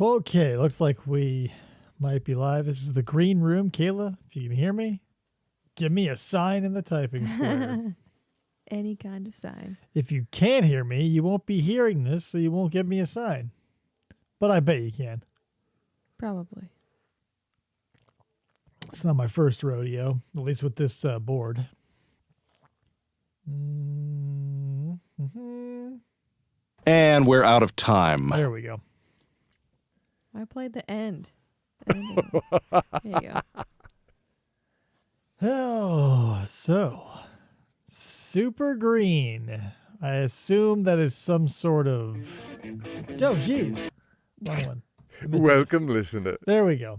Okay, looks like we might be live. This is the green room. Kayla, if you can hear me, give me a sign in the typing square. Any kind of sign. If you can't hear me, you won't be hearing this, so you won't give me a sign. But I bet you can. Probably. It's not my first rodeo, at least with this board. Mm-hmm. And we're out of time. There we go. I played the end. There you go. Oh, so super green. I assume that is some sort of. Oh, geez. Wrong one. Welcome, listener. There we go.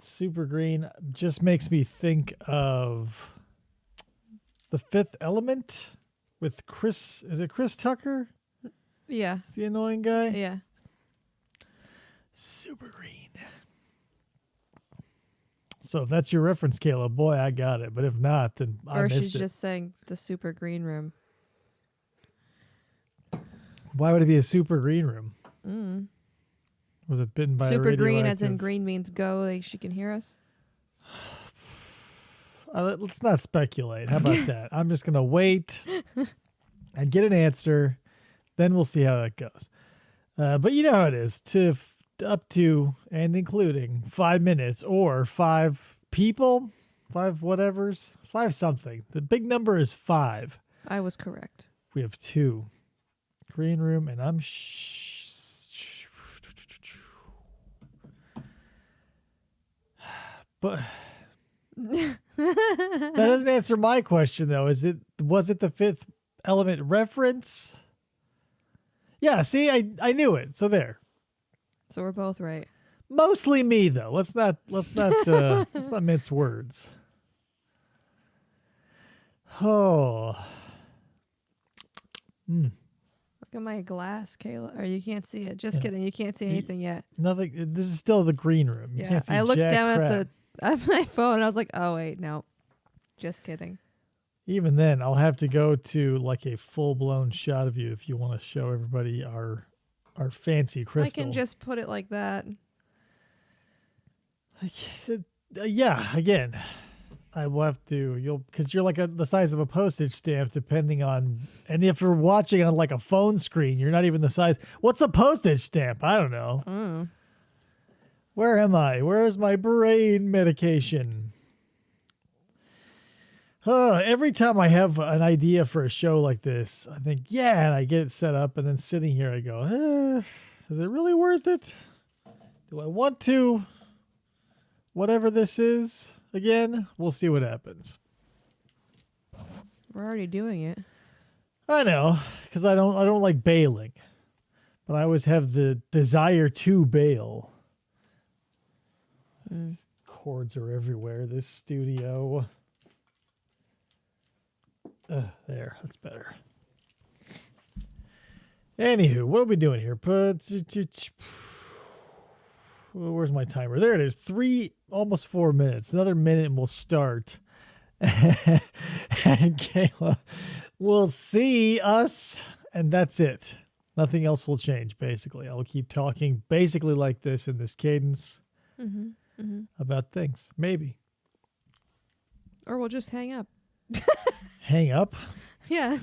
Super green just makes me think of The Fifth Element with Chris. Is it Chris Tucker? Yeah. It's the annoying guy. Yeah. Super green. So if that's your reference, Kayla, boy, I got it. But if not, then I missed it. Or she's just saying the super green room. Why would it be a super green room? Mm. Was it bitten by a Super green, as in radioactive- green means go. Like she can hear us. Let's not speculate. How about that? I'm just gonna wait and get an answer. Then we'll see how that goes. But you know how it is. Up to and including 5 minutes or 5 people, 5 whatevers, 5 something. The big number is 5. I was correct. We have 2. Green room, and I'm but that doesn't answer my question though. Was it the Fifth Element reference? Yeah, see, I knew it. So there. So we're both right. Mostly me though. Let's not let's not mince words. Oh. Look at my glass, Kayla. Or you can't see it. Just kidding. You can't see anything yet. Nothing. This is still the green room. You can't see I looked jack down crap. at my phone. And I was like, oh wait, no. Just kidding. Even then, I'll have to go to like a full-blown shot of you if you want to show everybody our fancy crystal. I can just put it like that. Yeah, again, I will have to. Because you're like the size of a postage stamp, depending on. And if you're watching on like a phone screen, you're not even the size. What's a postage stamp? I don't know. Mm. Where am I? Where is my brain medication? Every time I have an idea for a show like this, I think, yeah, and I get it set up, and then sitting here, I go, is it really worth it? Do I want to? Whatever this is, again, we'll see what happens. We're already doing it. I know, because I don't like bailing, but I always have the desire to bail. Cords are everywhere. This studio. There, that's better. Anywho, what are we doing here? Where's my timer? There it is. Almost 4 minutes. Another minute and we'll start. And Kayla will see us, and that's it. Nothing else will change, basically. I'll keep talking basically like this in this cadence about things. Maybe. Or we'll just hang up. Hang up? Yeah,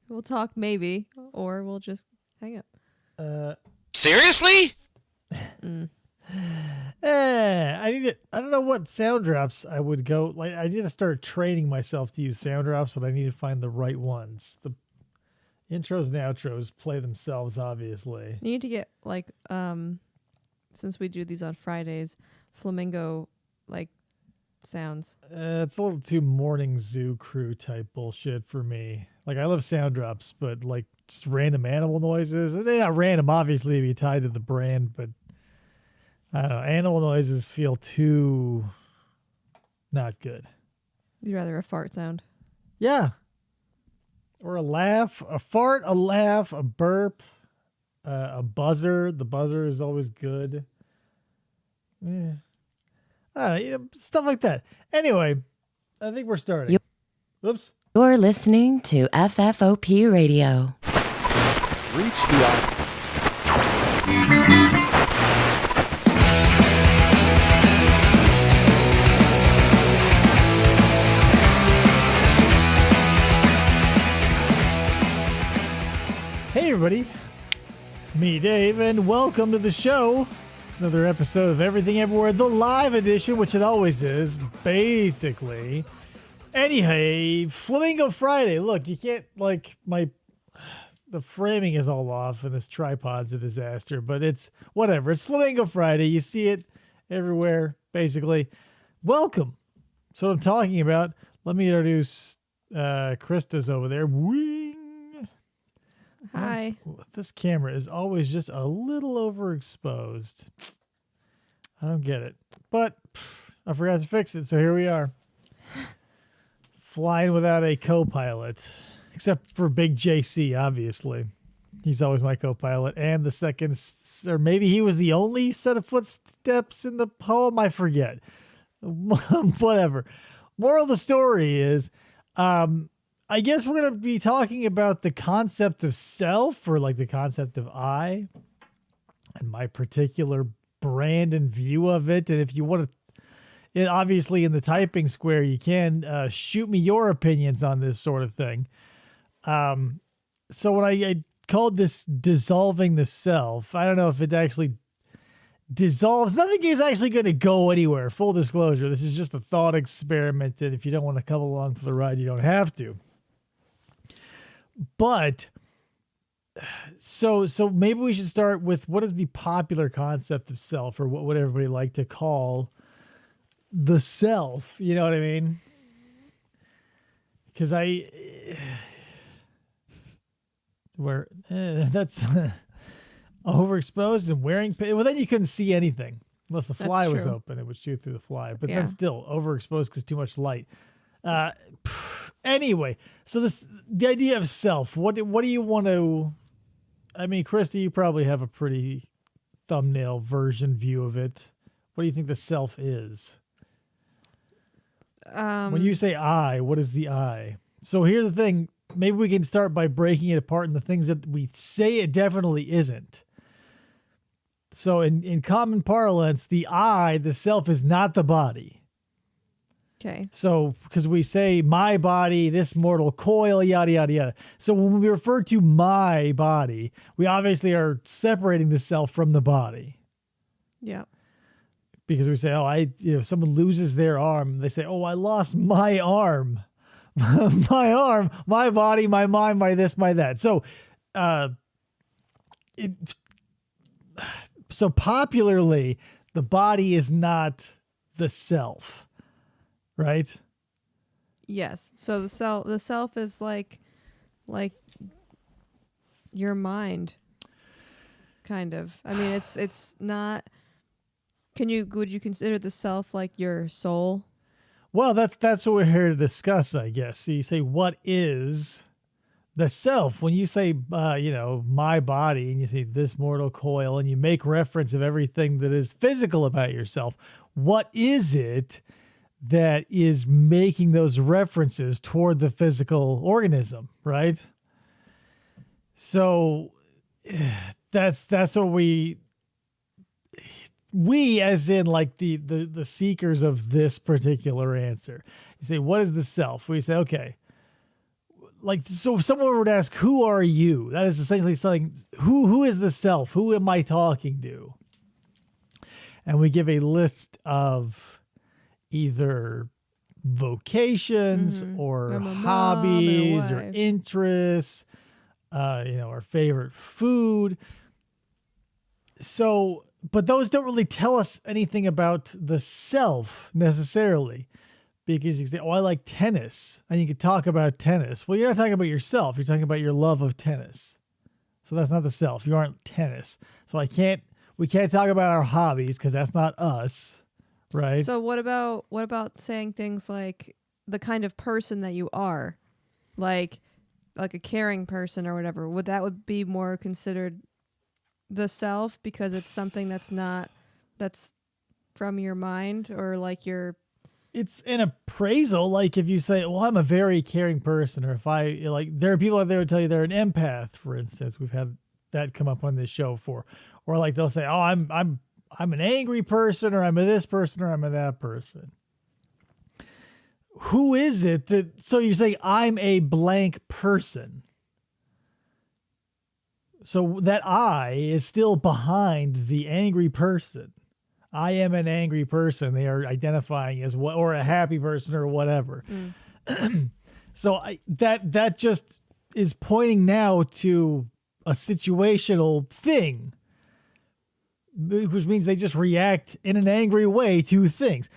we'll talk maybe, or we'll just hang up. Seriously? I don't know what sound drops I would go. Like, I need to start training myself to use sound drops, but I need to find the right ones. The intros and outros play themselves, obviously. You need to get like since we do these on Fridays, flamingo like sounds. It's a little too morning zoo crew type bullshit for me. Like, I love sound drops, but like just random animal noises. They're not random, obviously, to be tied to the brand, but I don't know. Animal noises feel too not good. You'd rather a fart sound. Yeah. Or a laugh, a fart, a laugh, a burp, a buzzer. The buzzer is always good. Yeah. I don't know, stuff like that. Anyway, I think we're starting. Oops. You're listening to FFOP Radio. Reach the everybody. It's me, Dave, and welcome to the show. It's another episode of Everything Everywhere, the live edition, which it always is, basically. Anyway, Flamingo Friday. Look, you can't, the framing is all off, and this tripod's a disaster, but it's whatever. It's Flamingo Friday. You see it everywhere, basically. Welcome. So what I'm talking about, let me introduce Krista's over there. Wing. Hi. This camera is always just a little overexposed. I don't get it. But I forgot to fix it, so here we are. Flying without a co-pilot. Except for Big JC, obviously. He's always my co-pilot. And the second, or maybe he was the only set of footsteps in the poem. I forget. Whatever. Moral of the story is, I guess we're going to be talking about the concept of self, or like the concept of I, and my particular brand and view of it. And if you want to, obviously in the typing square, you can shoot me your opinions on this sort of thing. So when I called this dissolving the self, I don't know if it actually dissolves. Nothing is actually going to go anywhere. Full disclosure. This is just a thought experiment that if you don't want to come along for the ride, you don't have to. But so maybe we should start with what is the popular concept of self, or what would everybody like to call the self? You know what I mean? Because that's overexposed and wearing. Well, then you couldn't see anything unless the fly was open. It would shoot through the fly. But then still overexposed because too much light. Anyway, so the idea of self. What do you want to? I mean, Krista, you probably have a pretty thumbnail version view of it. What do you think the self is? When you say I, what is the I? So here's the thing. Maybe we can start by breaking it apart in the things that we say it definitely isn't. So in common parlance, the I, the self, is not the body. Okay. So, because we say my body, this mortal coil, yada, yada, yada. So when we refer to my body, we obviously are separating the self from the body. Yeah. Because we say, if someone loses their arm, they say, I lost my arm. My arm, my body, my mind, my this, my that. So, so popularly, the body is not the self. Right? Yes. So the self is like your mind, kind of. I mean, it's not. Would you consider the self like your soul? Well, that's what we're here to discuss, I guess. So you say, what is the self? When you say, my body, and you say this mortal coil, and you make reference of everything that is physical about yourself, what is it that is making those references toward the physical organism, right? So that's what we as in like the seekers of this particular answer. You say, what is the self? We say, okay. Like, so if someone would ask, who are you? That is essentially saying, who is the self? Who am I talking to? And we give a list of either vocations or hobbies or interests, our favorite food. So, but those don't really tell us anything about the self necessarily, because you say, I like tennis, and you can talk about tennis. Well, you're not talking about yourself. You're talking about your love of tennis. So that's not the self. You aren't tennis. So we can't talk about our hobbies because that's not us. Right. So what about saying things like the kind of person that you are, like a caring person or whatever? Would be more considered the self because it's something that's from your mind, or like it's an appraisal. Like if you say, I'm a very caring person, or if there are people out there who tell you they're an empath, for instance. We've had that come up on this show before, or like they'll say, I'm an angry person, or I'm a this person, or I'm a that person. Who is it that, so you say, I'm a blank person. So that I is still behind the angry person. I am an angry person. They are identifying as what, or a happy person or whatever. So that just is pointing now to a situational thing, which means they just react in an angry way to things.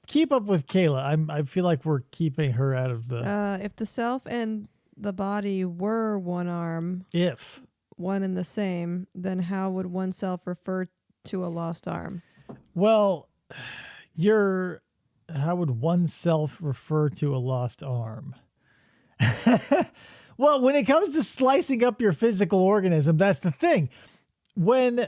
Keep up with Kayla. I feel like we're keeping her out of the. If the self and the body were one arm, one and the same, then how would oneself refer to a lost arm? Well, how would oneself refer to a lost arm? Well, when it comes to slicing up your physical organism, that's the thing. When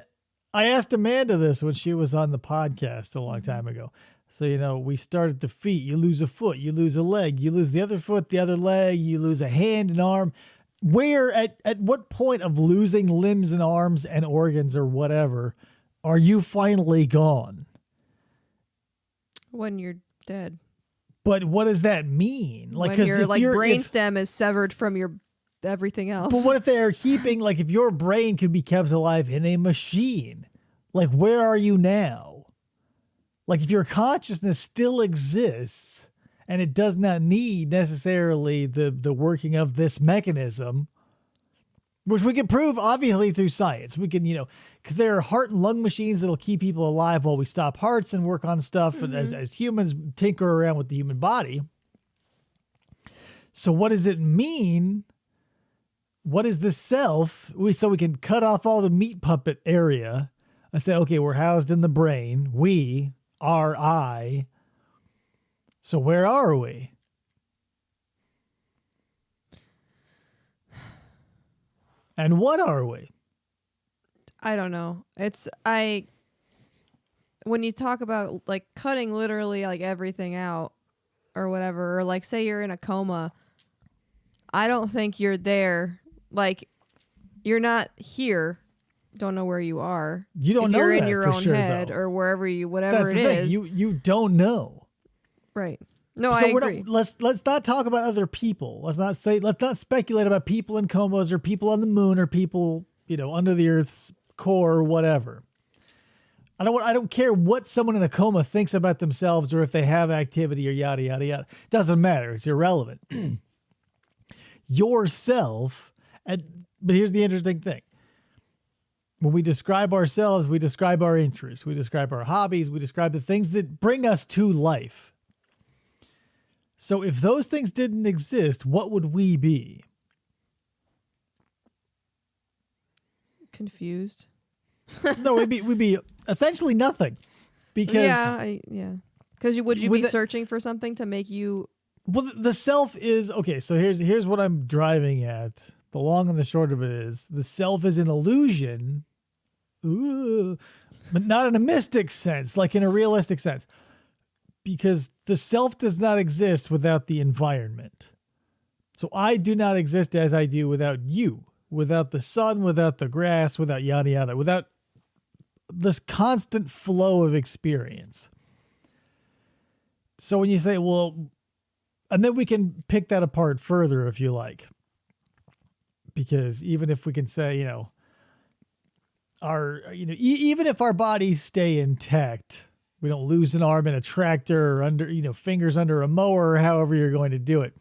I asked Amanda this when she was on the podcast a long time ago. So, we start at the feet. You lose a foot, you lose a leg, you lose the other foot, the other leg, you lose a hand, an arm. Where, at what point of losing limbs and arms and organs or whatever are you finally gone? When you're dead. But what does that mean? Like, when your brainstem is severed from your everything else. But what if they're keeping, like, if your brain could be kept alive in a machine? Like, where are you now? Like, if your consciousness still exists and it does not need necessarily the working of this mechanism, which we can prove obviously through science. We can, because there are heart and lung machines that'll keep people alive while we stop hearts and work on stuff and as humans tinker around with the human body. So what does it mean? What is the self? So we can cut off all the meat puppet area and say, okay, we're housed in the brain. We are I. So where are we? And what are we? I don't know. When you talk about like cutting literally like everything out or whatever, or like say you're in a coma, I don't think you're there. Like, you're not here. Don't know where you are. You don't know you're that in your for own sure, head though. or wherever whatever That's it the thing. is. You don't know. Right. No, So I agree. Let's not talk about other people. Let's not speculate about people in comas or people on the moon or people, under the Earth's core or whatever. I don't care what someone in a coma thinks about themselves or if they have activity or yada yada yada. Doesn't matter. It's irrelevant. Yourself, but here's the interesting thing. When we describe ourselves, we describe our interests, we describe our hobbies, we describe the things that bring us to life. So if those things didn't exist, what would we be? Confused. No, we'd be essentially nothing. Because Because would you with be searching for something to make you? Well, the self is okay. So here's what I'm driving at. The long and the short of it is the self is an illusion, but not in a mystic sense, like in a realistic sense. Because the self does not exist without the environment. So I do not exist as I do without you, without the sun, without the grass, without yada yada, without this constant flow of experience. So when you say, well, and then we can pick that apart further if you because even if we can say, even if our bodies stay intact, we don't lose an arm in a tractor or under, fingers under a mower or however you're going to do it.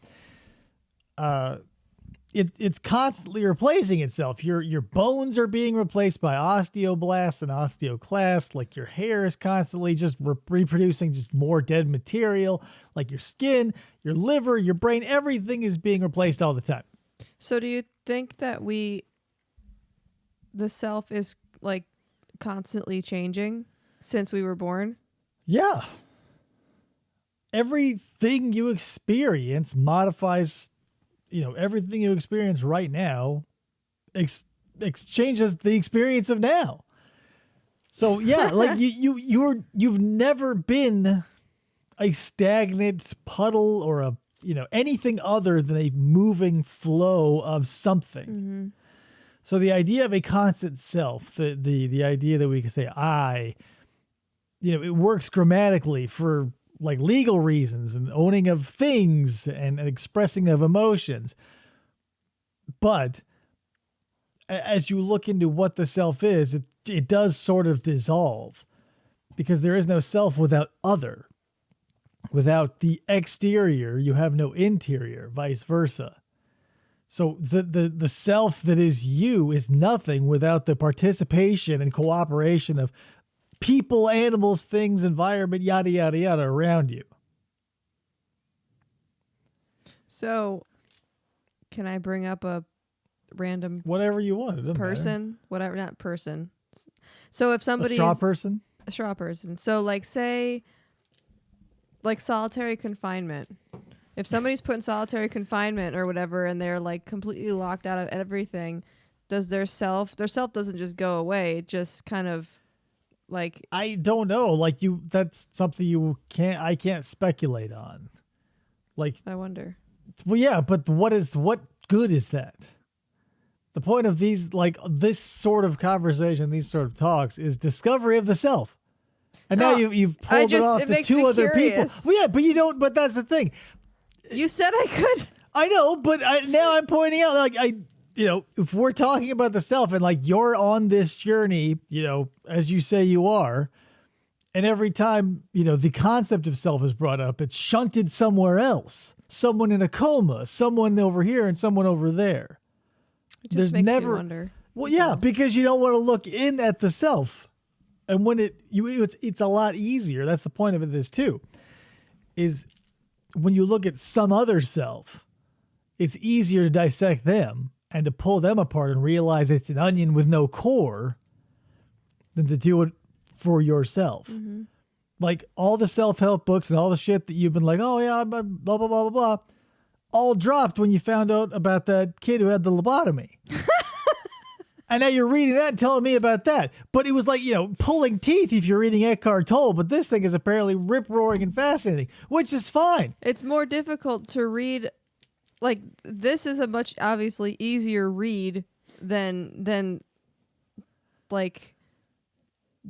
It's constantly replacing itself. Your bones are being replaced by osteoblasts and osteoclasts. Like your hair is constantly just reproducing just more dead material. Like your skin, your liver, your brain, everything is being replaced all the time. So do you think that the self is like constantly changing since we were born? Yeah. Everything you experience modifies, everything you experience right now exchanges the experience of now. So yeah, like you've never been a stagnant puddle or anything other than a moving flow of something. Mm-hmm. So the idea of a constant self, the idea that we can say I, it works grammatically for like legal reasons and owning of things and expressing of emotions. But as you look into what the self is, it does sort of dissolve, because there is no self without other. Without the exterior, you have no interior, vice versa. So the self that is you is nothing without the participation and cooperation of people, animals, things, environment, yada, yada, yada around you. So, can I bring up a random Whatever you want. It doesn't matter. person? Whatever, not person. So if A somebody's straw person? a straw person. So like say like solitary confinement. If somebody's put in solitary confinement or whatever and they're like completely locked out of everything, does their self doesn't just go away, it just kind of like I don't know. Like that's something I can't speculate on. Like, I wonder. well, yeah, but what good is that? The point of these, like this sort of conversation, these sort of talks, is discovery of the self. And now No, you've pulled it off it to makes two me other people. curious. Well, yeah, but you don't. But that's the thing. You said I could. I know, but now I'm pointing out, like if we're talking about the self and like you're on this journey, as you say you are, and every time the concept of self is brought up, it's shunted somewhere else. Someone in a coma, someone over here, and someone over there. It just There's makes never. me wonder. Well, yeah, because you don't want to look in at the self, and when it's a lot easier. That's the point of this too. Is when you look at some other self, it's easier to dissect them and to pull them apart and realize it's an onion with no core than to do it for yourself. Mm-hmm. Like all the self-help books and all the shit that you've been like, oh yeah, blah, blah, blah, blah, blah, all dropped when you found out about that kid who had the lobotomy. And now you're reading that and telling me about that. But it was like, pulling teeth if you're reading Eckhart Tolle, but this thing is apparently rip-roaring and fascinating, which is fine. It's more difficult to read. Like, this is a much obviously easier read than like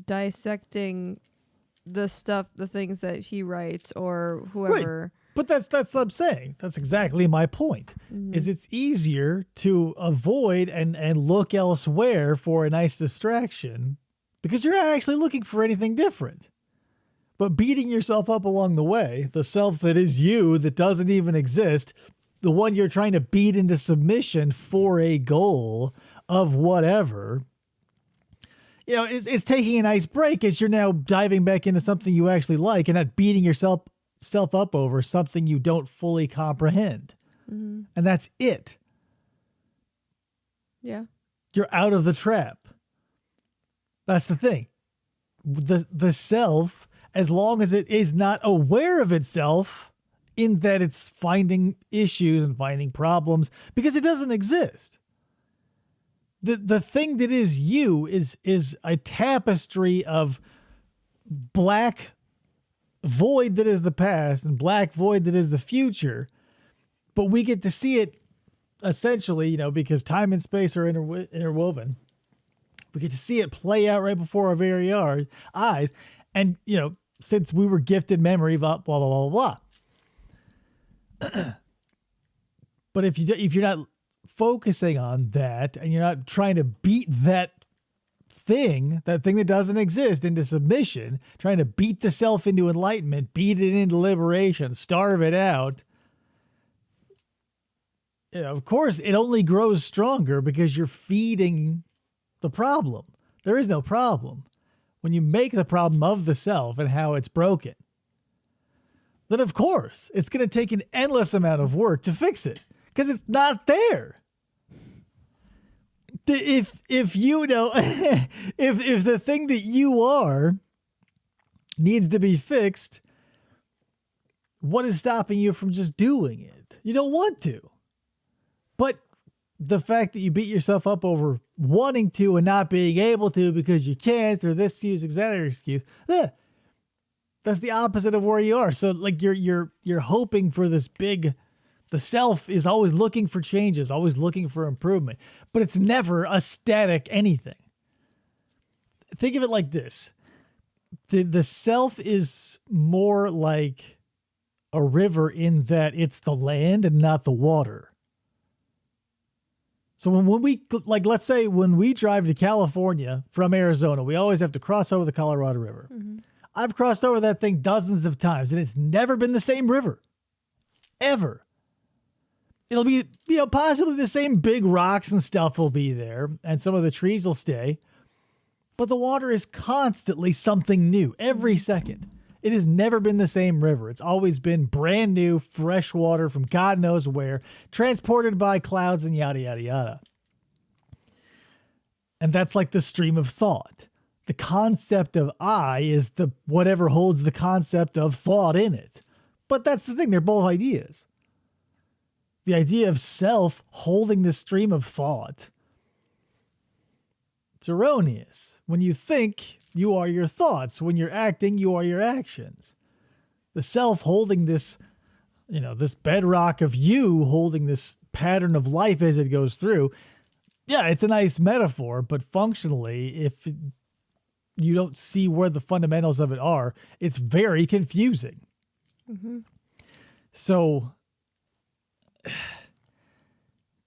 dissecting the things that he writes or whoever. Right. But that's what I'm saying. That's exactly my point. Mm-hmm. Is it's easier to avoid and look elsewhere for a nice distraction because you're not actually looking for anything different. But beating yourself up along the way, the self that is you that doesn't even exist, the one you're trying to beat into submission for a goal of whatever, it's taking a nice break as you're now diving back into something you actually like and not beating yourself up over something you don't fully comprehend. Mm-hmm. And that's it. Yeah. You're out of the trap. That's the thing. The self, as long as it is not aware of itself in that it's finding issues and finding problems, because it doesn't exist. The thing that is you is a tapestry of black void that is the past and black void that is the future, but we get to see it essentially, because time and space are interwoven. We get to see it play out right before our very eyes, and since we were gifted memory, blah blah blah blah blah. But if you're not focusing on that and you're not trying to beat that thing that doesn't exist into submission, trying to beat the self into enlightenment, beat it into liberation, starve it out, of course it only grows stronger because you're feeding the problem. There is no problem. When you make the problem of the self and how it's broken, then of course it's going to take an endless amount of work to fix it because it's not there. If if the thing that you are needs to be fixed, what is stopping you from just doing it? You don't want to. But the fact that you beat yourself up over wanting to and not being able to because you can't, or this excuse, etc. excuse, that's the opposite of where you are. So like you're hoping for this big. The self is always looking for changes, always looking for improvement, but it's never a static anything. Think of it like this. The self is more like a river in that it's the land and not the water. So when we, like, let's say when we drive to California from Arizona, we always have to cross over the Colorado River. Mm-hmm. I've crossed over that thing dozens of times, and it's never been the same river. Ever. It'll be, possibly the same big rocks and stuff will be there, and some of the trees will stay. But the water is constantly something new every second. It has never been the same river. It's always been brand new, fresh water from God knows where, transported by clouds and yada, yada, yada. And that's like the stream of thought. The concept of I is the whatever holds the concept of thought in it. But that's the thing. They're both ideas. The idea of self holding the stream of thought. It's erroneous. When you think, you are your thoughts. When you're acting, you are your actions. The self holding this, this bedrock of you holding this pattern of life as it goes through. Yeah, it's a nice metaphor, but functionally, if you don't see where the fundamentals of it are, it's very confusing. Mm-hmm. So,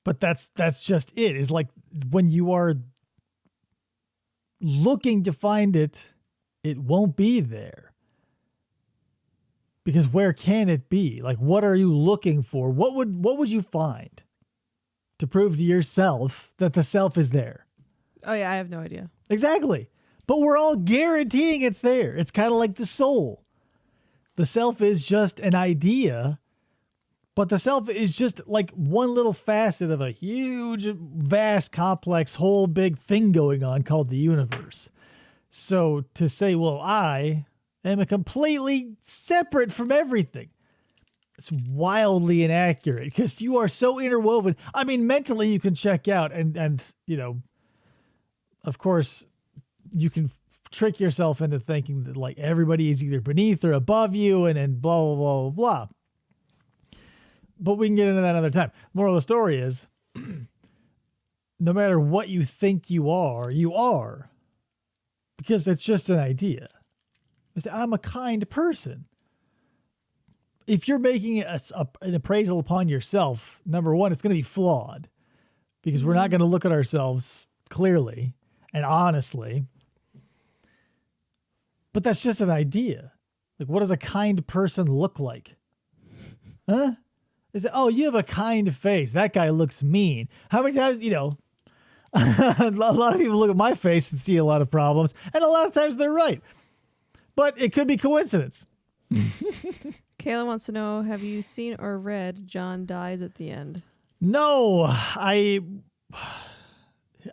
but that's just it. Is like when you are looking to find it, it won't be there. Because where can it be? Like, what are you looking for? What would you find to prove to yourself that the self is there? Oh yeah, I have no idea. Exactly. But we're all guaranteeing it's there. It's kind of like the soul. The self is just an idea, but the self is just like one little facet of a huge, vast, complex, whole big thing going on called the universe. So to say, well, I am a completely separate from everything, it's wildly inaccurate because you are so interwoven. I mean, mentally you can check out and of course, you can trick yourself into thinking that like everybody is either beneath or above you and blah, blah, blah, blah, blah. But we can get into that another time. Moral of the story is no matter what you think you are because it's just an idea. You say, I'm a kind person. If you're making an appraisal upon yourself, number one, it's going to be flawed because we're not going to look at ourselves clearly and honestly. But that's just an idea. Like, what does a kind person look like? Huh? Is it, oh, you have a kind face. That guy looks mean. How many times, a lot of people look at my face and see a lot of problems, and a lot of times they're right. But it could be coincidence. Kayla wants to know, have you seen or read John Dies at the End? No, I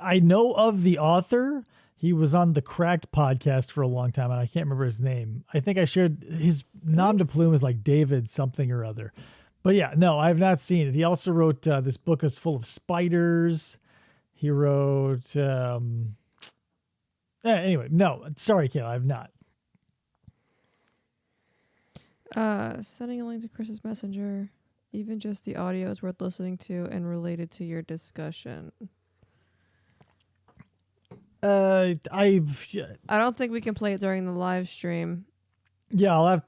know of the author. He was on the Cracked podcast for a long time, and I can't remember his name. I think I shared his nom de plume is like David something or other. But yeah, no, I have not seen it. He also wrote this book is full of spiders. He wrote, anyway, no, sorry, Kayla, I have not. Sending a link to Chris's messenger. Even just the audio is worth listening to and related to your discussion. I don't think we can play it during the live stream. Yeah, I'll have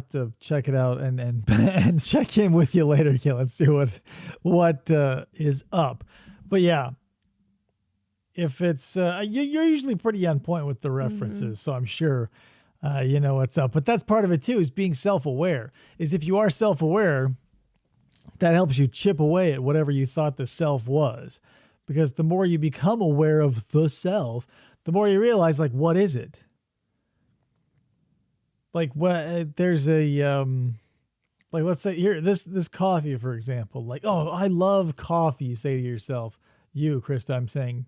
to check it out and and check in with you later, Kayla, and see what is up. But yeah, if it's you're usually pretty on point with the references, so I'm sure you know what's up. But that's part of it too, is being self-aware. Is if you are self-aware, that helps you chip away at whatever you thought the self was. Because the more you become aware of the self, the more you realize, like, what is it? Like, what there's a like, let's say here, this coffee, for example. Like, oh, I love coffee. You say to yourself, you, Krista, I'm saying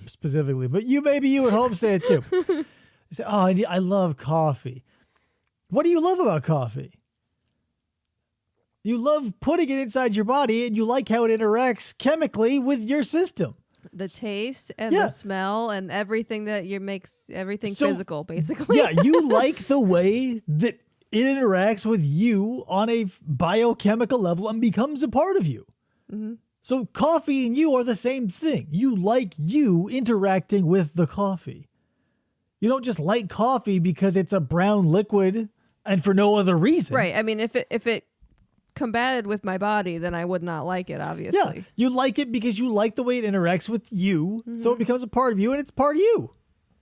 specifically, but maybe you at home say it too. You say, oh, I love coffee. What do you love about coffee? You love putting it inside your body, and you like how it interacts chemically with your system. The taste and the smell and everything that makes everything physical, basically. Yeah, you like the way that it interacts with you on a biochemical level and becomes a part of you. Mm-hmm. So coffee and you are the same thing. You like you interacting with the coffee. You don't just like coffee because it's a brown liquid and for no other reason. Right. I mean, if it combated with my body, then I would not like it, obviously. Yeah, you like it because you like the way it interacts with you, so it becomes a part of you, and it's part of you.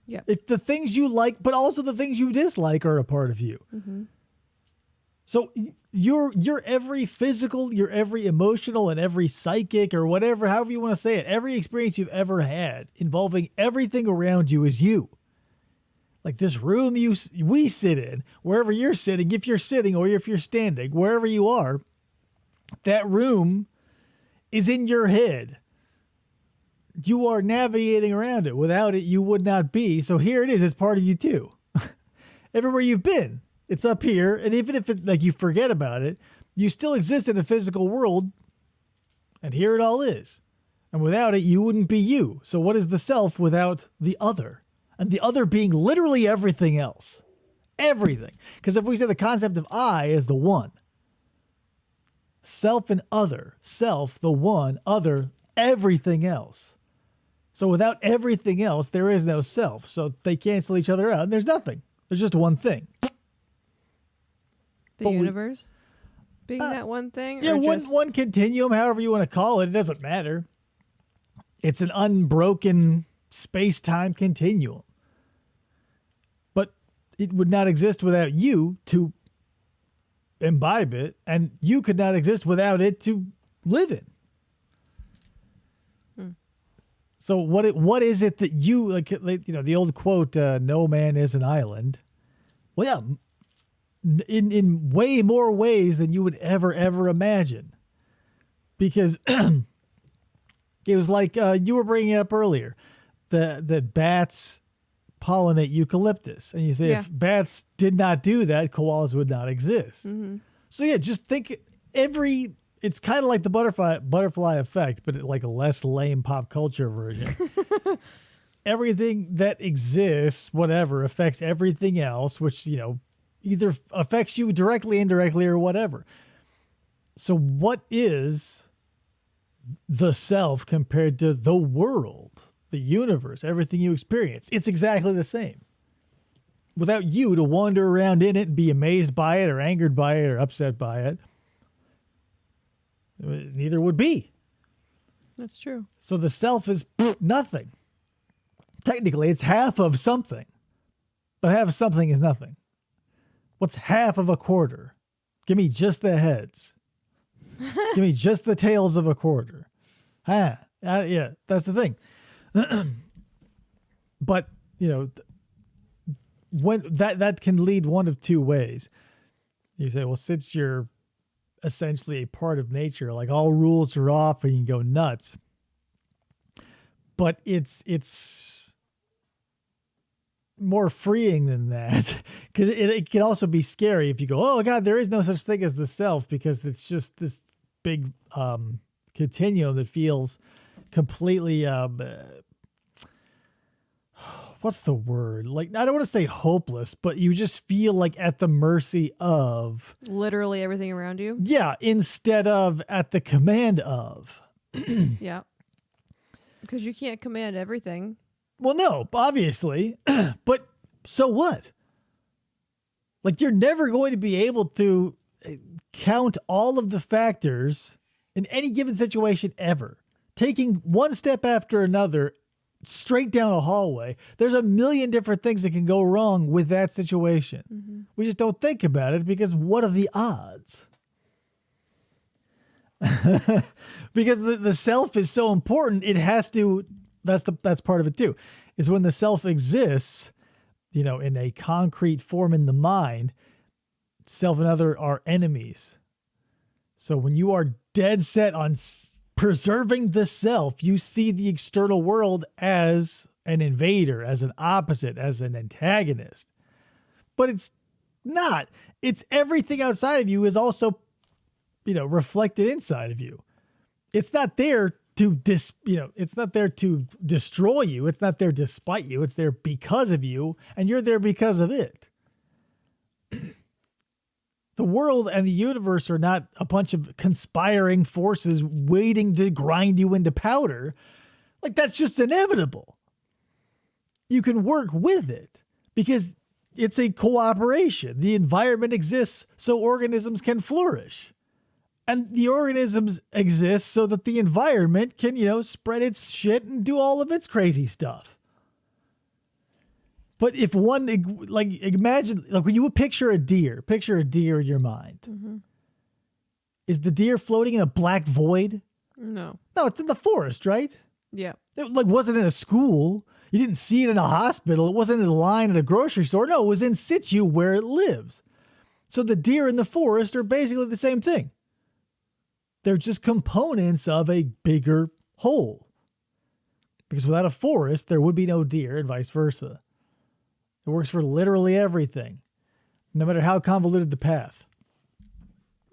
Yep. If the things you like, but also the things you dislike are a part of you. So your every physical, your every emotional, and every psychic, or whatever, however you want to say it, every experience you've ever had involving everything around you is you. Like this room we sit in, wherever you're sitting, if you're sitting or if you're standing, wherever you are, that room is in your head. You are navigating around it. Without it, you would not be. So here it is. It's part of you too. Everywhere you've been, it's up here. And even if you forget about it, you still exist in a physical world. And here it all is. And without it, you wouldn't be you. So what is the self without the other? And the other being literally everything else. Everything. Because if we say the concept of I is the one. Self and other. Self, the one, other, everything else. So without everything else, there is no self. So they cancel each other out, and there's nothing. There's just one thing. The universe being that one thing? Yeah, or one continuum, however you want to call it. It doesn't matter. It's an unbroken space-time continuum. But it would not exist without you to imbibe it, and you could not exist without it to live in. So what is it that you like? The old quote, "No man is an island." Well, yeah, in way more ways than you would ever imagine, because it was like you were bringing up earlier, that bats pollinate eucalyptus, and you say if bats did not do that, koalas would not exist. So yeah, just think it's kind of like the butterfly effect, but like a less lame pop culture version. Everything that exists, whatever, affects everything else, which, either affects you directly, indirectly, or whatever. So what is the self compared to the world, the universe, everything you experience? It's exactly the same. Without you to wander around in it and be amazed by it or angered by it or upset by it, neither would be. That's true. So the self is nothing. Technically, it's half of something, but half of something is nothing. What's half of a quarter? Give me just the heads. Give me just the tails of a quarter. Yeah, that's the thing. But, when that can lead one of two ways. You say, well, since you're essentially a part of nature, like all rules are off and you can go nuts. But it's more freeing than that, because it can also be scary if you go, oh God, there is no such thing as the self, because it's just this big continuum that feels completely what's the word? Like, I don't want to say hopeless, but you just feel like at the mercy of literally everything around you. Yeah, instead of at the command of. Yeah. Because you can't command everything. Well, no, obviously. But so what? Like, you're never going to be able to count all of the factors in any given situation ever. Taking one step after another straight down a hallway, there's a million different things that can go wrong with that situation. We just don't think about it because what are the odds? Because the self is so important, it has to, that's part of it too, is when the self exists, in a concrete form in the mind, self and other are enemies. So when you are dead set on preserving the self, you see the external world as an invader, as an opposite, as an antagonist. But it's not. It's everything outside of you is also, reflected inside of you. It's not there to it's not there to destroy you. It's not there despite you. It's there because of you, and you're there because of it. The world and the universe are not a bunch of conspiring forces waiting to grind you into powder. Like, that's just inevitable. You can work with it because it's a cooperation. The environment exists so organisms can flourish. And the organisms exist so that the environment can, spread its shit and do all of its crazy stuff. But if imagine, when you would picture a deer in your mind. Mm-hmm. Is the deer floating in a black void? No. No, it's in the forest, right? Yeah. It wasn't in a school. You didn't see it in a hospital. It wasn't in a line at a grocery store. No, it was in situ where it lives. So the deer in the forest are basically the same thing. They're just components of a bigger whole. Because without a forest, there would be no deer and vice versa. It works for literally everything, no matter how convoluted the path.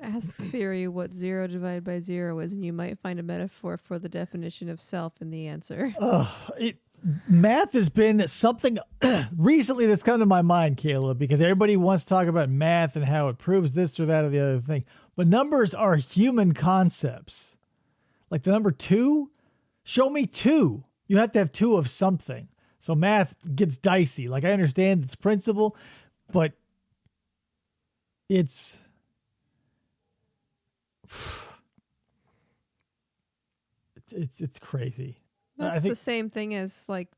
Ask Siri what 0 divided by 0 is, and you might find a metaphor for the definition of self in the answer. Math has been something recently that's come to my mind, Kayla, because everybody wants to talk about math and how it proves this or that or the other thing. But numbers are human concepts. Like the number 2, show me 2. You have to have 2 of something. So math gets dicey. Like I understand its principle, but it's crazy. That's the same thing as like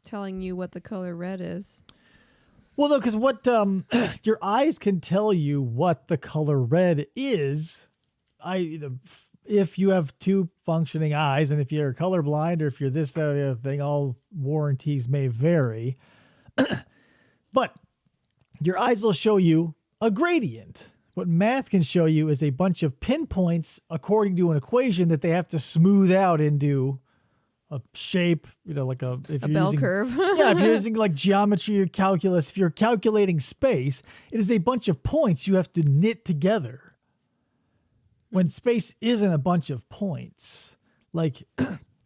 telling you what the color red is. Well, no, because what your eyes can tell you what the color red is. If you have 2 functioning eyes, and if you're colorblind, or if you're this, that, or the other thing, all warranties may vary. But your eyes will show you a gradient. What math can show you is a bunch of pinpoints according to an equation that they have to smooth out into a shape, like if a you're bell using, curve. yeah, if you're using like geometry or calculus, if you're calculating space, it is a bunch of points you have to knit together. When space isn't a bunch of points, like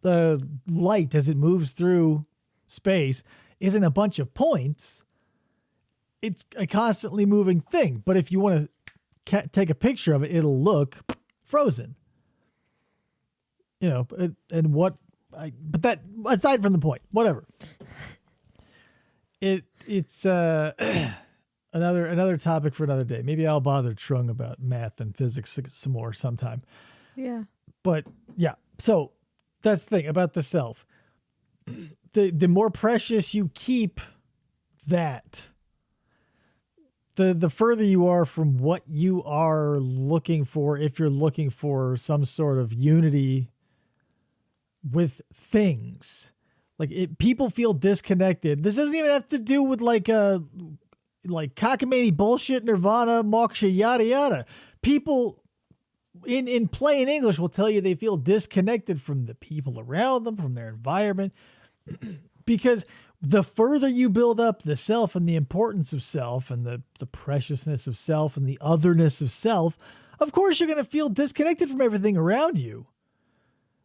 the light as it moves through space isn't a bunch of points. It's a constantly moving thing. But if you want to take a picture of it, it'll look frozen. But that, aside from the point, whatever. It's another topic for another day. Maybe I'll bother Trung about math and physics some more sometime. Yeah. But yeah, so that's the thing about the self. The more precious you keep that, the further you are from what you are looking for, if you're looking for some sort of unity with things. People feel disconnected. This doesn't even have to do with like cockamamie bullshit, nirvana, moksha, yada yada. People in plain English will tell you they feel disconnected from the people around them, from their environment, because the further you build up the self and the importance of self and the preciousness of self and the otherness of self, of course you're going to feel disconnected from everything around you.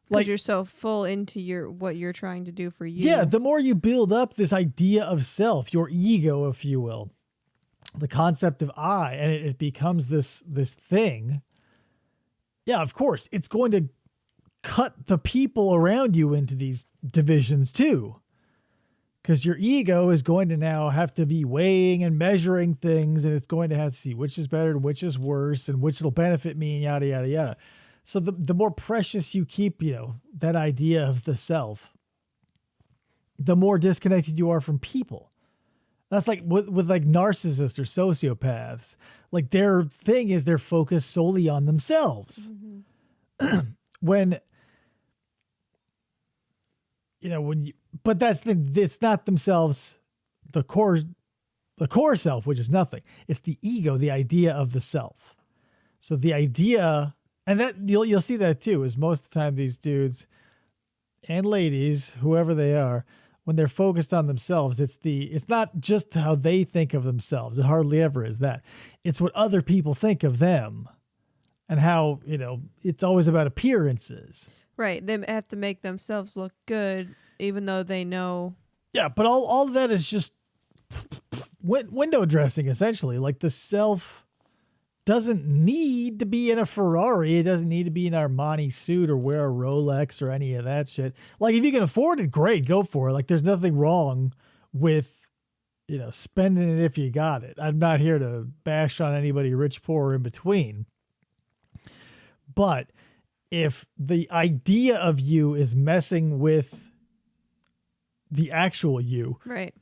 Because you're so full into what you're trying to do for you. Yeah, the more you build up this idea of self, your ego, if you will, the concept of I, and it becomes this thing. Yeah, of course, it's going to cut the people around you into these divisions too. Because your ego is going to now have to be weighing and measuring things, and it's going to have to see which is better and which is worse and which will benefit me and yada, yada, yada. So the more precious you keep, that idea of the self, the more disconnected you are from people. That's like with like narcissists or sociopaths. Like their thing is they're focused solely on themselves. Mm-hmm. But that's it's not themselves, the core self, which is nothing. It's the ego, the idea of the self. So the idea, and that you'll see that too, is most of the time these dudes and ladies, whoever they are, when they're focused on themselves, it's not just how they think of themselves. It hardly ever is that. It's what other people think of them, and how, it's always about appearances. Right. They have to make themselves look good, even though they know. Yeah, but all of that is just window dressing, essentially. Like the self doesn't need to be in a Ferrari. It doesn't need to be an Armani suit or wear a Rolex or any of that shit. Like if you can afford it, great, go for it. Like there's nothing wrong with, spending it if you got it. I'm not here to bash on anybody rich, poor, or in between. But if the idea of you is messing with the actual you, Right.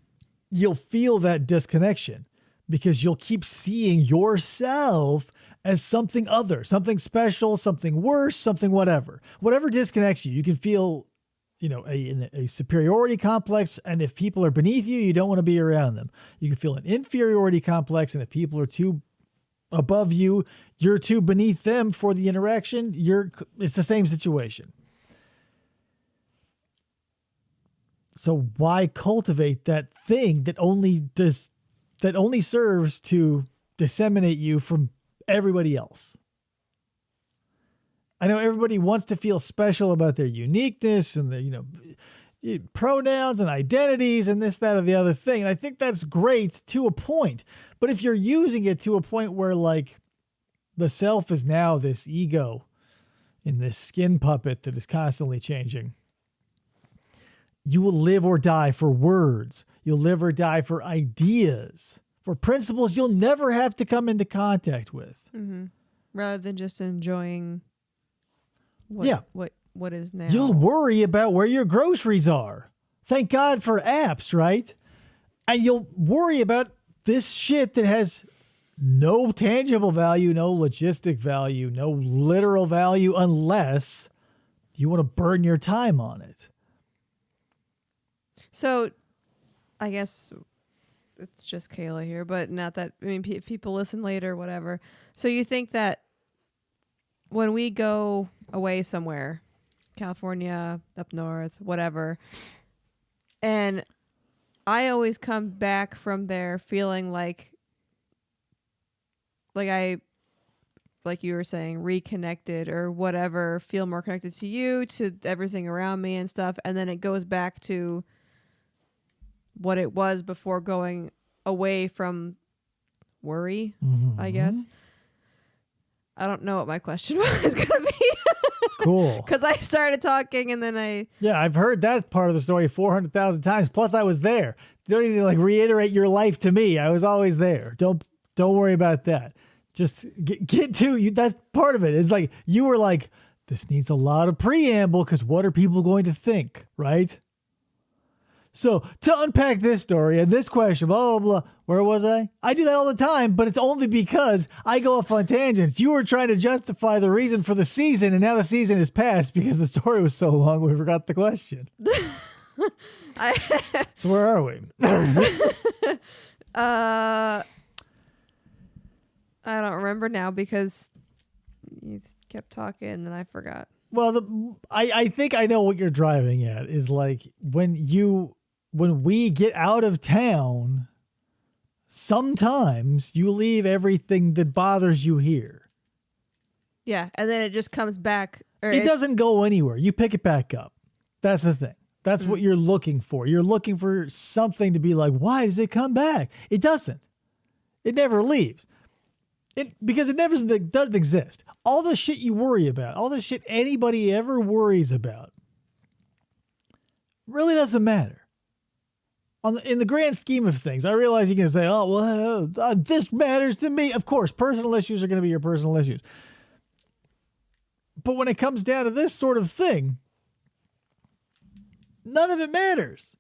you'll feel that disconnection because you'll keep seeing yourself as something other, something special, something worse, something whatever. Whatever disconnects you, you can feel, a superiority complex. And if people are beneath you, you don't want to be around them. You can feel an inferiority complex. And if people are too above you, you're too beneath them for the interaction. It's the same situation. So why cultivate that thing that only serves to disseminate you from everybody else? I know everybody wants to feel special about their uniqueness and the pronouns and identities and this, that, or the other thing. And I think that's great to a point. But if you're using it to a point where like the self is now this ego in this skin puppet that is constantly changing, you will live or die for words. You'll live or die for ideas, for principles you'll never have to come into contact with. Mm-hmm. Rather than just enjoying what is now. You'll worry about where your groceries are. Thank God for apps, right? And you'll worry about this shit that has no tangible value, no logistic value, no literal value, unless you want to burn your time on it. So, I guess it's just Kayla here, but not that, if people listen later, whatever. So you think that when we go away somewhere, California, up north, whatever, and I always come back from there feeling like you were saying, reconnected or whatever, feel more connected to you, to everything around me and stuff, and then it goes back to what it was before going away from worry, I guess. I don't know what my question was going to be. Cool. Because I started talking and then Yeah, I've heard that part of the story 400,000 times. Plus, I was there. You don't need to reiterate your life to me. I was always there. Don't worry about that. Just get to you. That's part of it. It's like you were like, this needs a lot of preamble because what are people going to think, right? So to unpack this story and this question, blah, blah, blah, where was I? I do that all the time, but it's only because I go off on tangents. You were trying to justify the reason for the season, and now the season is past because the story was so long we forgot the question. So where are we? I don't remember now because you kept talking and then I forgot. Well, I think I know what you're driving at is like when we get out of town, sometimes you leave everything that bothers you here. Yeah, and then it just comes back. It doesn't go anywhere. You pick it back up. That's the thing. That's what you're looking for. You're looking for something to be like, why does it come back? It doesn't. It never leaves. Because it never doesn't exist. All the shit you worry about, all the shit anybody ever worries about, really doesn't matter. In the grand scheme of things, I realize you can say, oh, well, this matters to me. Of course, personal issues are going to be your personal issues. But when it comes down to this sort of thing, none of it matters.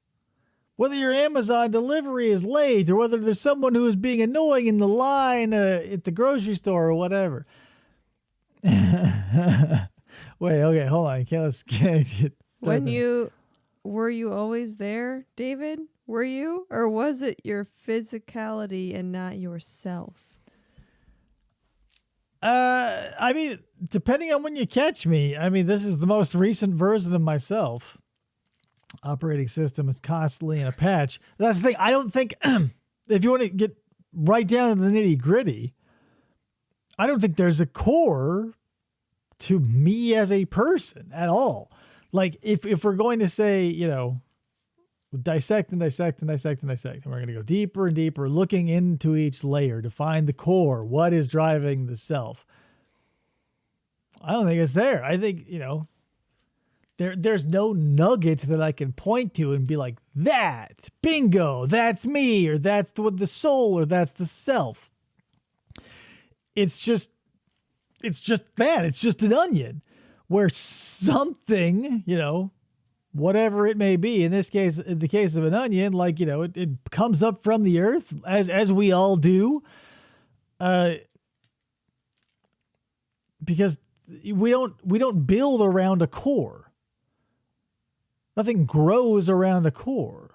Whether your Amazon delivery is late or whether there's someone who is being annoying in the line at the grocery store or whatever. Wait, okay, hold on. Were you always there, David? Were you? Or was it your physicality and not yourself? Depending on when you catch me, this is the most recent version of myself. Operating system is constantly in a patch. That's the thing. I don't think, if you want to get right down to the nitty gritty, I don't think there's a core to me as a person at all. Like if we're going to say, dissect and dissect and dissect and dissect, and we're going to go deeper and deeper, looking into each layer to find the core, what is driving the self. I don't think it's there. I think, there's no nugget that I can point to and be like, that, bingo, that's me, or that's the soul, or that's the self. It's just it's just that. It's just an onion where something, whatever it may be, in this case, in the case of an onion, like, it comes up from the earth as we all do. Because we don't build around a core. Nothing grows around a core.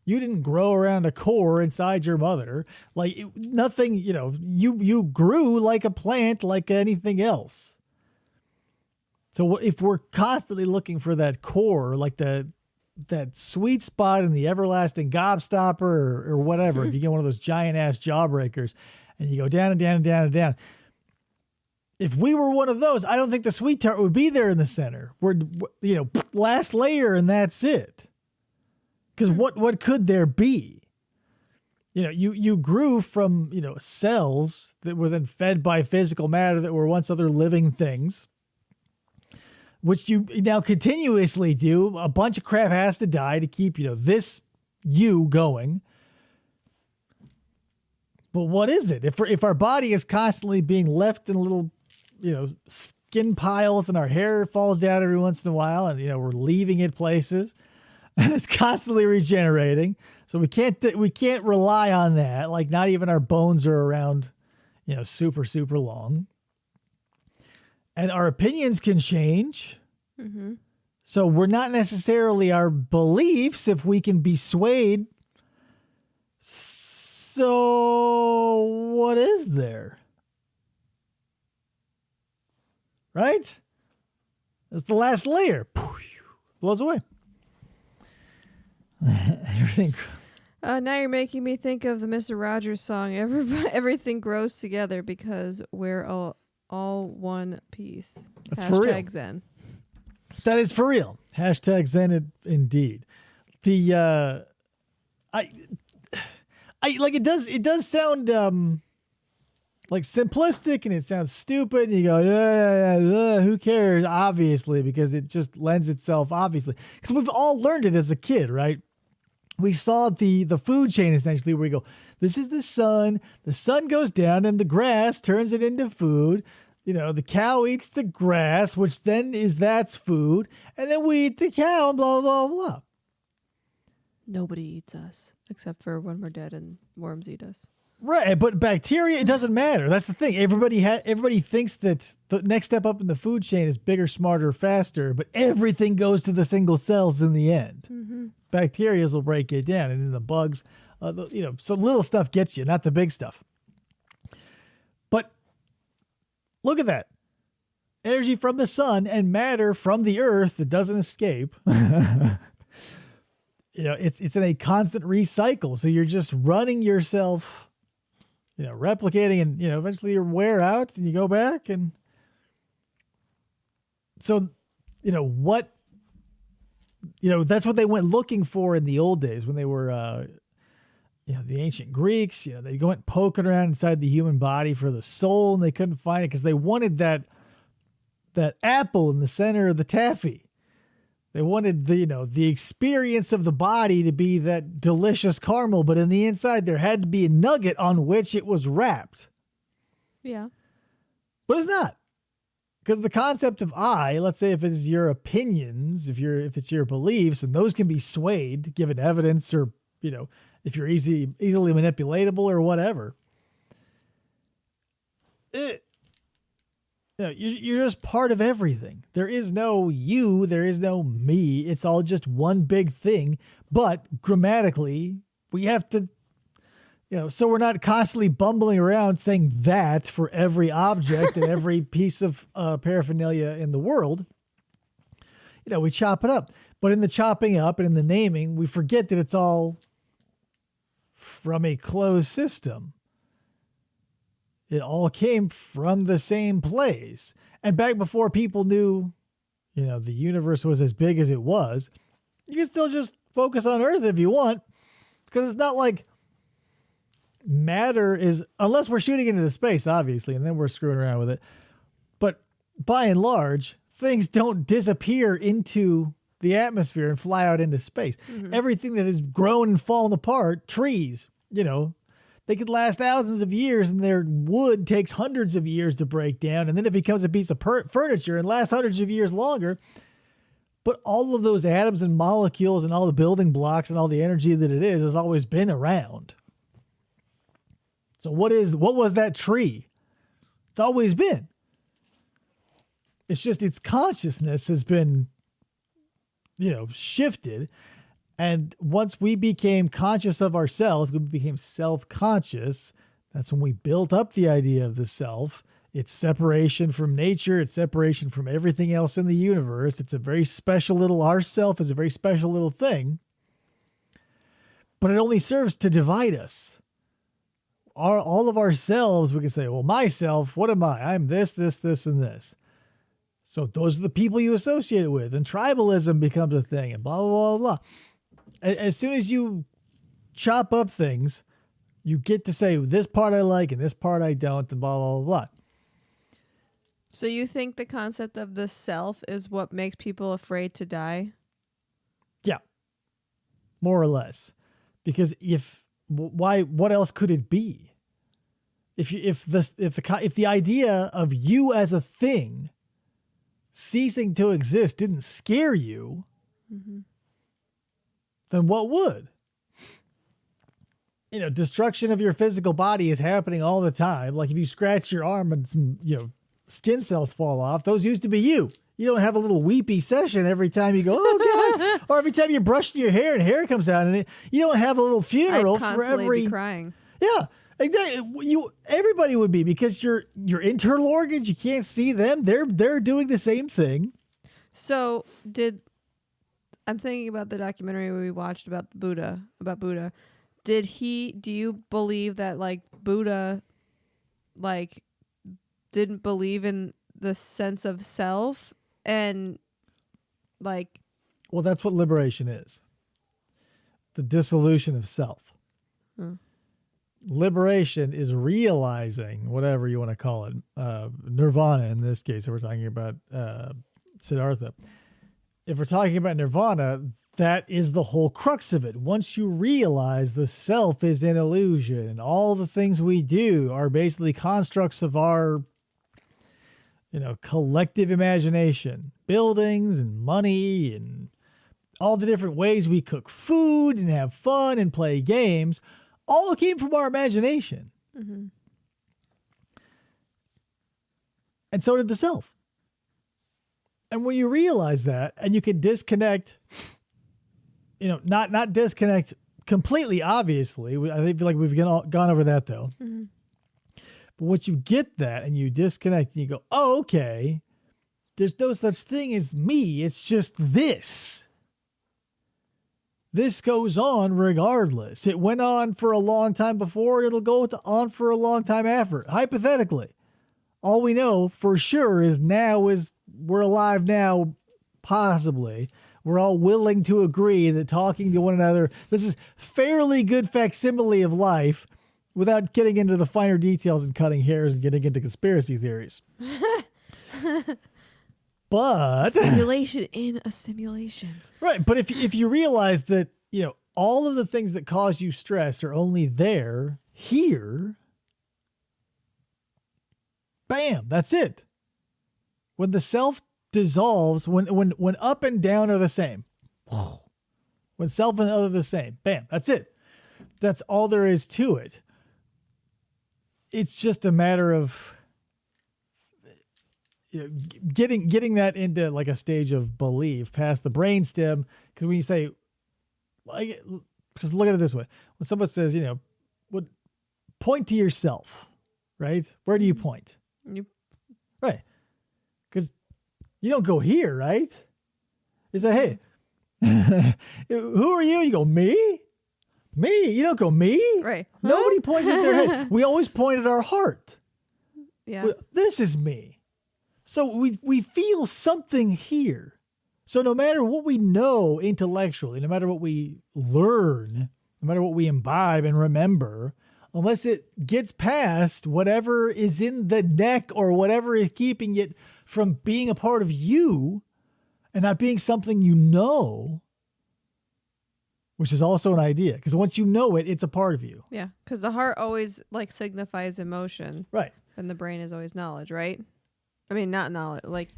You didn't grow around a core inside your mother. Like nothing, you grew like a plant, like anything else. So if we're constantly looking for that core, like that sweet spot in the everlasting gobstopper or whatever, if you get one of those giant ass jawbreakers and you go down and down and down and down. If we were one of those, I don't think the sweet tart would be there in the center. We're, last layer and that's it. Because what could there be? You grew from, cells that were then fed by physical matter that were once other living things, which you now continuously do. A bunch of crap has to die to keep, this you going. But what is it? If our body is constantly being left in little, skin piles and our hair falls down every once in a while and, we're leaving it places. And it's constantly regenerating. So we can't rely on that. Like not even our bones are around, super, super long. And our opinions can change. Mm-hmm. So we're not necessarily our beliefs if we can be swayed. So what is there? Right? That's the last layer. Blows away. Everything. Now you're making me think of the Mr. Rogers song. Everything grows together because we're all one piece. That's for real. Zen. That is for real. Hashtag Zen indeed. The I like it does sound like simplistic and it sounds stupid and you go yeah, who cares, obviously, because it just lends itself, obviously, because we've all learned it as a kid, right? We saw the food chain essentially where we go, this is the sun goes down and the grass turns it into food. The cow eats the grass, which then that's food, and then we eat the cow, blah, blah, blah. Nobody eats us except for when we're dead and worms eat us. Right, but bacteria, it doesn't matter. That's the thing. Everybody thinks that the next step up in the food chain is bigger, smarter, faster, but everything goes to the single cells in the end. Mm-hmm. Bacteria will break it down, and then the bugs, so little stuff gets you, not the big stuff. But look at that. Energy from the sun and matter from the earth that doesn't escape. It's in a constant recycle. So you're just running yourself, replicating, and, eventually you wear out and you go back. And so, that's what they went looking for in the old days when they were, the ancient Greeks, they went poking around inside the human body for the soul and they couldn't find it because they wanted that apple in the center of the taffy. They wanted the experience of the body to be that delicious caramel, but in the inside there had to be a nugget on which it was wrapped. Yeah. But it's not. Because the concept of let's say if it's your opinions, if it's your beliefs, and those can be swayed given evidence or, if you're easily manipulatable or whatever. You're just part of everything. There is no you, there is no me. It's all just one big thing. But grammatically, we have to, so we're not constantly bumbling around saying that for every object and every piece of paraphernalia in the world. We chop it up. But in the chopping up and in the naming, we forget that it's all from a closed system. It all came from the same place. And back before people knew, the universe was as big as it was, you can still just focus on Earth if you want. Because it's not like matter is, unless we're shooting into the space, obviously, and then we're screwing around with it. But by and large, things don't disappear into the atmosphere and fly out into space. Mm-hmm. Everything that has grown and fallen apart, trees, They could last thousands of years, and their wood takes hundreds of years to break down, and then it becomes a piece of furniture and lasts hundreds of years longer. But all of those atoms and molecules and all the building blocks and all the energy that it is has always been around. So what was that tree? It's always been. It's just its consciousness has been, shifted. And once we became conscious of ourselves, we became self-conscious. That's when we built up the idea of the self. It's separation from nature. It's separation from everything else in the universe. It's a very special little, our self is a very special little thing. But it only serves to divide us. All of ourselves, we can say, well, myself, what am I? I'm this, this, this, and this. So those are the people you associate it with. And tribalism becomes a thing and blah, blah, blah, blah. As soon as you chop up things, you get to say this part I like and this part I don't and blah, blah, blah, blah. So you think the concept of the self is what makes people afraid to die? Yeah, more or less. Because what else could it be? If the idea of you as a thing ceasing to exist didn't scare you, then what would? Destruction of your physical body is happening all the time. Like if you scratch your arm and some, skin cells fall off, those used to be you. You don't have a little weepy session every time you go, oh God, or every time you're brushing your hair and hair comes out, and you don't have a little funeral I'd for constantly every. be crying. Yeah, exactly. Everybody would be, because your internal organs, you can't see them. They're doing the same thing. So I'm thinking about the documentary we watched about Buddha. Do you believe that like Buddha like didn't believe in the sense of self and like? Well, that's what liberation is. The dissolution of self. Liberation is realizing, whatever you want to call it, nirvana in this case, if we're talking about Siddhartha. If we're talking about nirvana, that is the whole crux of it. Once you realize the self is an illusion and all the things we do are basically constructs of our, collective imagination, buildings and money and all the different ways we cook food and have fun and play games, all came from our imagination. And so did the self. And when you realize that, and you can disconnect, not disconnect completely, obviously. I feel like we've gone over that, though. But once you get that and you disconnect and you go, oh, okay, there's no such thing as me. It's just this. This goes on regardless. It went on for a long time before. It'll go on for a long time after. Hypothetically, all we know for sure is we're alive now, possibly. We're all willing to agree that talking to one another, this is fairly good facsimile of life without getting into the finer details and cutting hairs and getting into conspiracy theories. But simulation in a simulation. Right. But if you realize that, all of the things that cause you stress are only here, bam, that's it. When the self dissolves, when up and down are the same, when self and other are the same, bam, that's it. That's all there is to it. It's just a matter of getting that into like a stage of belief past the brainstem. Because when you say, like, just look at it this way: when someone says, would point to yourself, right? Where do you point? Right, because you don't go here, right? You say, hey, who are you? You go, me. You don't go, me. Right. Nobody points at their head. We always point at our heart. Yeah. This is me. So we feel something here. So no matter what we know intellectually, no matter what we learn, no matter what we imbibe and remember, unless it gets past whatever is in the neck or whatever is keeping it from being a part of you and not being something which is also an idea. Because once you know it, it's a part of you. Yeah, because the heart always like signifies emotion, Right. and the brain is always knowledge, right? I mean, not knowledge, like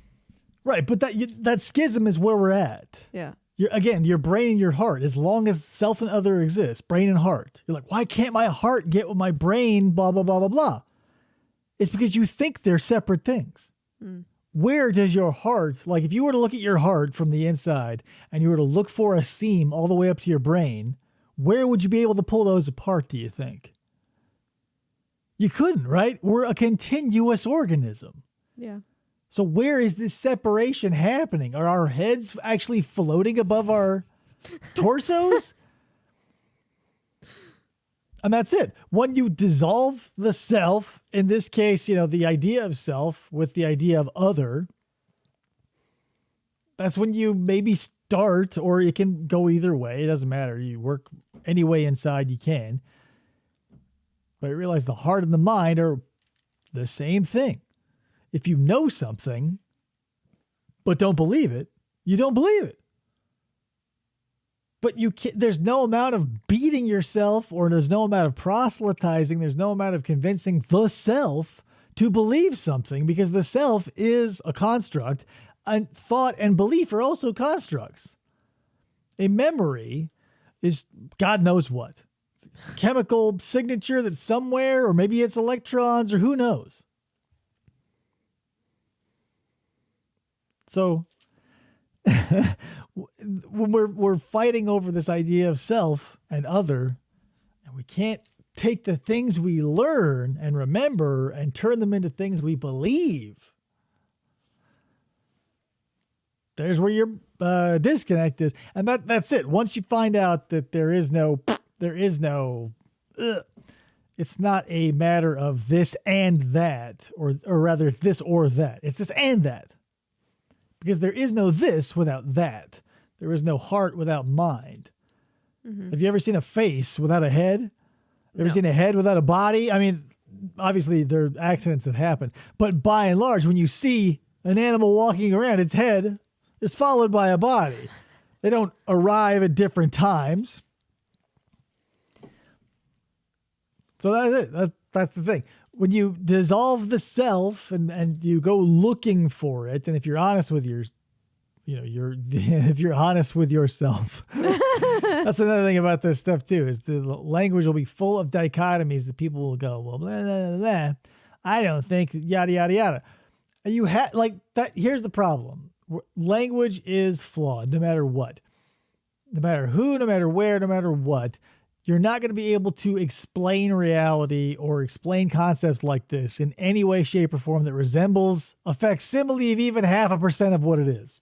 Right. But that schism is where we're at. yeah, Again, your brain and your heart, as long as self and other exist, brain and heart. You're like, why can't my heart get with my brain, blah, blah, blah, blah, blah. It's because you think they're separate things. Where does your heart, like if you were to look at your heart from the inside and you were to look for a seam all the way up to your brain, where would you be able to pull those apart, do you think? You couldn't, right? We're a continuous organism. yeah. So where is this separation happening? Are our heads actually floating above our torsos? And that's it. When you dissolve the self, in this case, the idea of self with the idea of other, that's when you maybe start, or it can go either way. It doesn't matter. You work any way inside you can. But you realize the heart and the mind are the same thing. If you know something, but don't believe it, you don't believe it. But you can't, there's no amount of beating yourself, or there's no amount of proselytizing, there's no amount of convincing the self to believe something, because the self is a construct, and thought and belief are also constructs. A memory is God knows what. Chemical signature that's somewhere, or maybe it's electrons, or who knows. So when we're fighting over this idea of self and other, and we can't take the things we learn and remember and turn them into things we believe, there's where your disconnect is. And that's it. Once you find out that there is no, it's not a matter of this and that, or rather it's this or that. It's this and that. Because there is no this without that. There is no heart without mind. Mm-hmm. Have you ever seen a face without a head? Ever seen a head without a body? I mean, obviously there are accidents that happen. But by and large, when you see an animal walking around, its head is followed by a body. They don't arrive at different times. So that's it. That's the thing. When you dissolve the self and you go looking for it, and if you're honest with if you're honest with yourself, that's another thing about this stuff too, is the language will be full of dichotomies that people will go, well, blah, blah, blah, blah. I don't think yada, yada, yada. And you have like that. Here's the problem. Language is flawed no matter what, no matter who, no matter where, no matter what. You're not going to be able to explain reality or explain concepts like this in any way, shape, or form that resembles a facsimile of even 0.5% of what it is.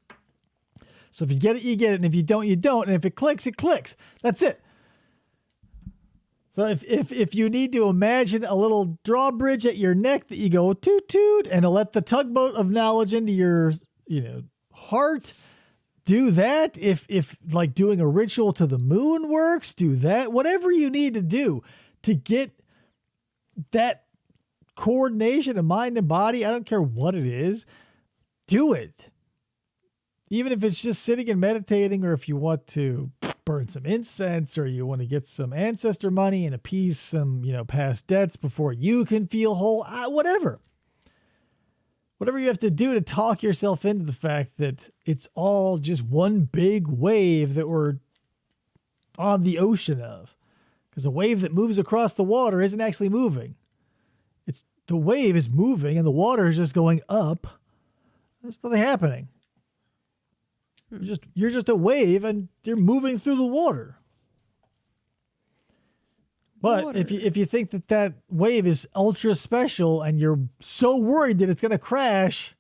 So if you get it, you get it. And if you don't, you don't. And if it clicks, it clicks. That's it. So if you need to imagine a little drawbridge at your neck that you go toot toot and to let the tugboat of knowledge into your heart, do that. If like doing a ritual to the moon works, do that. Whatever you need to do to get that coordination of mind and body, I don't care what it is, do it. Even if it's just sitting and meditating, or if you want to burn some incense, or you want to get some ancestor money and appease some, past debts before you can feel whole, whatever. Whatever you have to do to talk yourself into the fact that it's all just one big wave that we're on the ocean of. Because a wave that moves across the water isn't actually moving. It's the wave is moving and the water is just going up. There's nothing happening. You're just a wave and you're moving through the water. But if you think that wave is ultra special and you're so worried that it's going to crash,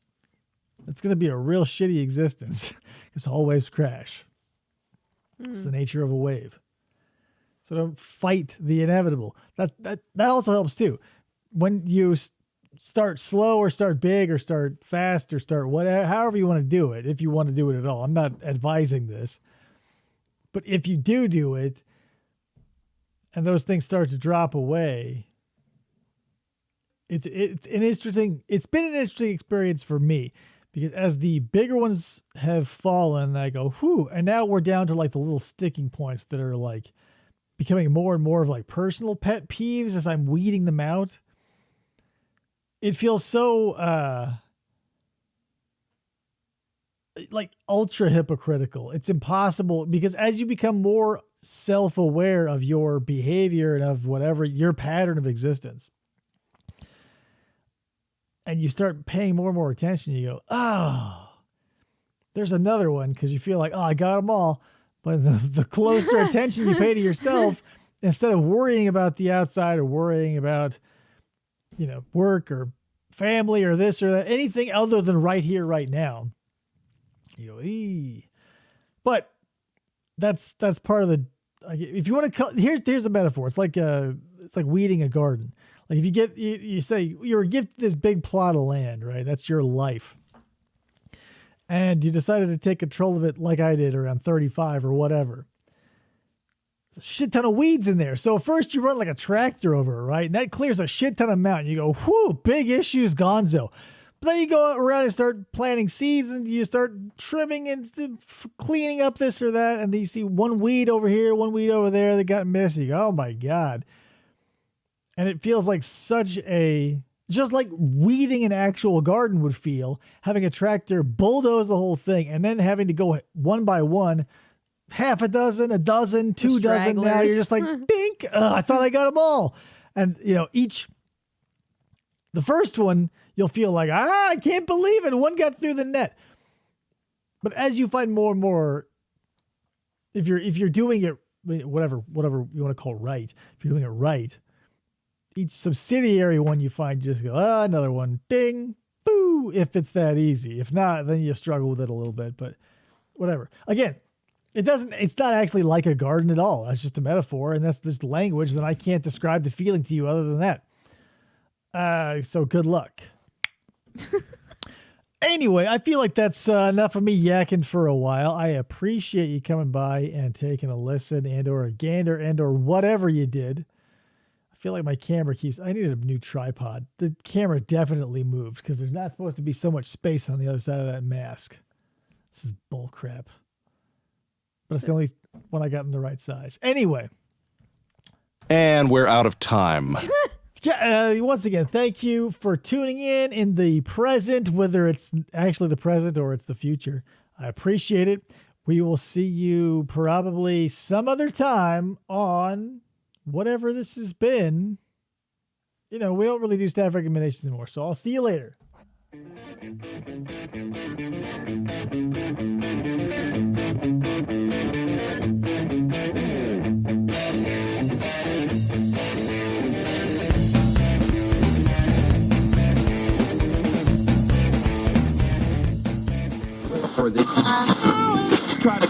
it's going to be a real shitty existence, because all waves crash. It's the nature of a wave. So don't fight the inevitable. That also helps too. When you start slow or start big or start fast or start whatever, however you want to do it, if you want to do it at all. I'm not advising this. But if you do it, and those things start to drop away, it's been an interesting experience for me, Because as the bigger ones have fallen, I go, whew, and now we're down to like the little sticking points that are like becoming more and more of like personal pet peeves as I'm weeding them out. It feels so like ultra hypocritical. It's impossible because as you become more self-aware of your behavior and of whatever your pattern of existence, and you start paying more and more attention, you go, oh, there's another one, because you feel like, oh, I got them all. But the closer attention you pay to yourself, instead of worrying about the outside or worrying about, work or family or this or that, anything other than right here, right now, you go, ee. But that's part of the, if you want to, here's a metaphor. It's like weeding a garden. Like if you say you were gifted this big plot of land, right? That's your life. And you decided to take control of it like I did around 35 or whatever. There's a shit ton of weeds in there. So first you run like a tractor over it, right? And that clears a shit ton of mountain. You go, whoo, big issues, gonzo. But then you go around and start planting seeds and you start trimming and cleaning up this or that. And then you see one weed over here, one weed over there that got missed. You go, oh my God. And it feels like just like weeding an actual garden would feel, having a tractor bulldoze the whole thing and then having to go one by one, half a dozen, a dozen, 2 dozen. Now you're just like, dink, I thought I got them all. And, the first one, you'll feel like, I can't believe it. One got through the net. But as you find more and more, if you're doing it, whatever you want to call right, if you're doing it right, each subsidiary one you find, you just go, another one, ding, boo, if it's that easy. If not, then you struggle with it a little bit, but whatever. Again, it's not actually like a garden at all. That's just a metaphor, and that's this language, then I can't describe the feeling to you other than that. So good luck. Anyway, I feel like that's enough of me yakking for a while. I appreciate you coming by and taking a listen and or a gander and or whatever you did. I feel like my camera I needed a new tripod. The camera definitely moved because there's not supposed to be so much space on the other side of that mask. This is bull crap. But it's the only one I got in the right size. Anyway. And we're out of time. Yeah, once again, thank you for tuning in the present, whether it's actually the present or it's the future. I appreciate it. We will see you probably some other time on whatever this has been. We don't really do staff recommendations anymore, so I'll see you later. For this, try to